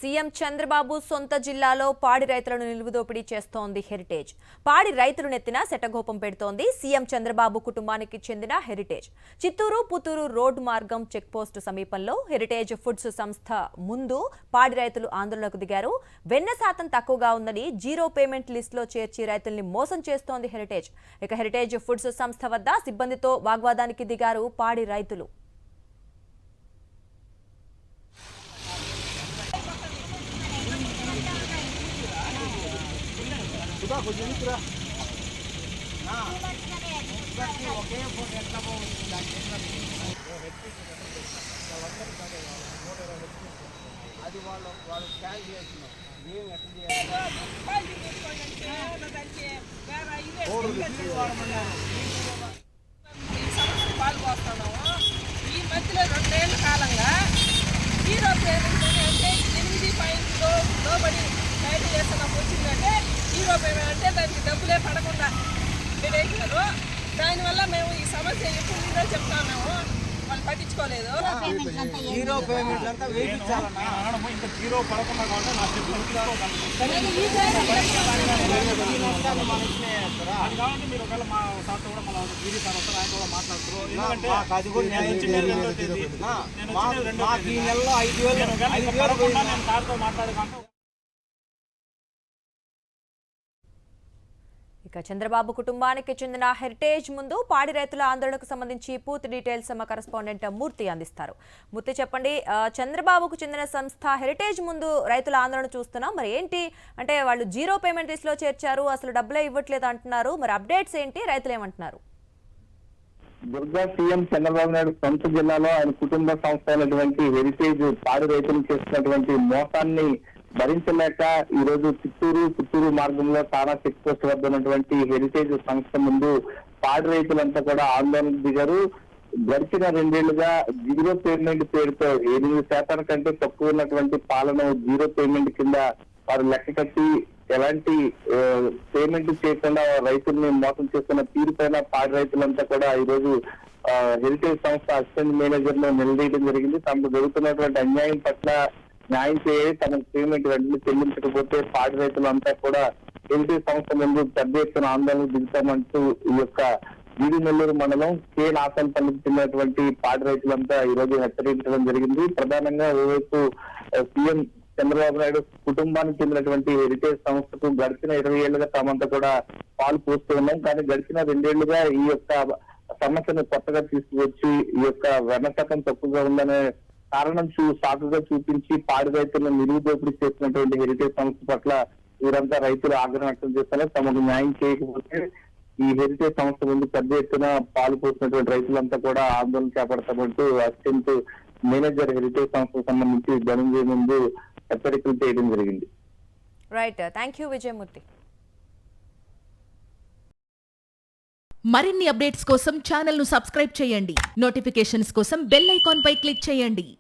CM Chandrababu సొంత జిల్లాలో పాడి రైతులను నిలువుదోపిడీ చేస్తోంది హెరిటేజ్. పాడి రైతులు నెత్తిన శటగోపం పెడుతోంది సీఎం చంద్రబాబు కుటుంబానికి చెందిన హెరిటేజ్. చిత్తూరు పుత్తూరు రోడ్డు మార్గం చెక్పోస్టు సమీపంలో హెరిటేజ్ ఫుడ్స్ సంస్థ ముందు పాడి రైతులు ఆందోళనకు దిగారు. వెన్న శాతం తక్కువగా ఉందని జీరో పేమెంట్ లిస్టులో చేర్చి రైతుల్ని మోసం చేస్తోంది హెరిటేజ్. ఇక హెరిటేజ్ ఫుడ్స్ సంస్థ వద్ద సిబ్బందితో వాగ్వాదానికి దిగారు పాడి రైతులు. అది వాళ్ళు స్కాన్ చేస్తున్నాం మేము ఎట్లా పాలు పోస్తున్నాము. ఈ మధ్యలో 2 ఏళ్ల కాలంగా జీరో పేమెంట్ అంటే 8 పాయింట్లు లోబడి బయట చేస్తున్నాం. వచ్చిందంటే జీరో పేమెంట్ అంటే దానికి డబ్బులే పడకుండా వేసినారు. దానివల్ల మేము ఈ సమస్య ఎప్పుడు నుండో చెప్తాము, వాళ్ళు పట్టించుకోలేదు. జీరో పేమెంట్ అంతా వేయించాలన్నా ఇంకా జీరో పడకుండా మీరు ఒకవేళ మా సార్ కూడా మన బీడీ సార్ వస్తారు, ఆయన కూడా మాట్లాడుతారు. ఎందుకంటే అది కూడా ఈ నెలలో 5,000 నేను సార్తో మాట్లాడుకుంటా. ఇక చంద్రబాబు కుటుంబానికి చెందిన హెరిటేజ్ ముందు పాడి రైతుల ఆందోళనకు సంబంధించి పూర్తి డీటెయిల్స్ మా కరెస్పాండెంట్ మూర్తి అందిస్తారు. మూర్తి, చెప్పండి, చంద్రబాబుకు చెందిన సంస్థ హెరిటేజ్ ముందు రైతుల ఆందోళన చూస్తున్నాం. మరి ఏంటి అంటే వాళ్ళు జీరో పేమెంట్ లిస్టులో చేర్చారు, అసలు డబ్బులే ఇవ్వట్లేదు అంటున్నారు. మరి అప్డేట్స్ ఏంటి, రైతులు ఏమంటున్నారు? దుర్గా సీఎం చంద్రబాబు నాయుడు సొంత జిల్లాలో ఆయన కుటుంబ సంస్థ అయినటువంటి హెరిటేజ్ పాడి రైతులు చేస్తున్నటువంటి మోసాన్ని భరించలేక ఈ రోజు పుత్తూరు మార్గంలో తానా చెక్ పోస్ట్ వద్ద ఉన్నటువంటి హెరిటేజ్ సంస్థ ముందు పాడి రైతులంతా కూడా ఆందోళనకు దిగారు. గడిచిన 2 ఏళ్లుగా జీరో పేమెంట్ పేరుతో 8% కంటే తక్కువ ఉన్నటువంటి పాలను జీరో పేమెంట్ కింద వారు లెక్క కట్టి ఎలాంటి పేమెంట్ చేయకుండా రైతుల్ని మోసం చేస్తున్న తీరు పైన పాడి రైతులంతా కూడా ఈ రోజు హెరిటేజ్ సంస్థ అసిస్టెంట్ మేనేజర్ లో నిలదీయడం జరిగింది. తమకు జరుగుతున్నటువంటి అన్యాయం పట్ల న్యాయం చేయాలి, తమకు పేమెంట్ వెంటనే చెల్లించకపోతే పాడి రైతులంతా కూడా హెరిటేజ్ సంస్థ ముందు పెద్ద ఎత్తున ఆందోళనకు దిగుతామంటూ ఈ యొక్క జీడినెల్లూరు మండలం కే నాసంపల్లికి చెందినటువంటి పాడి రైతులంతా ఈ రోజు హెచ్చరించడం జరిగింది. ప్రధానంగా ఓవైపు సీఎం చంద్రబాబు నాయుడు కుటుంబానికి చెందినటువంటి హెరిటేజ్ సంస్థకు గడిచిన 20 ఏళ్లుగా తామంతా కూడా పాలు పోస్తూ ఉన్నాం. కానీ గడిచిన 2 ఏళ్లుగా ఈ యొక్క సమస్యను కొత్తగా తీసుకువచ్చి ఈ యొక్క వెన్న శాతం తక్కువగా ఉందనే కారణం సాకుగా చూపించి పాడి రైతులను నిలువు దోపిడీ చేసినటువంటి హెరిటేజ్ సంస్థ పట్ల వీరంతా రైతులు ఆగ్రహం వ్యక్తం చేస్తున్నారు. తమకు న్యాయం చేయకపోతే ఈ హెరిటేజ్ సంస్థ ముందు పెద్ద ఎత్తున పాలు పోసినటువంటి రైతులంతా కూడా ఆందోళన చేపడతామంటూ అసిస్టెంట్ మేనేజర్ హెరిటేజ్ సంస్థకు సంబంధించి ధనంజయ ముందు హెచ్చరికలు చేయడం జరిగింది. Right, thank you Vijayamurthy. మరిన్ని అప్డేట్స్ కోసం ఛానల్ ను సబ్స్క్రైబ్ చేయండి. నోటిఫికేషన్స్ కోసం బెల్ ఐకాన్ పై క్లిక్ చేయండి.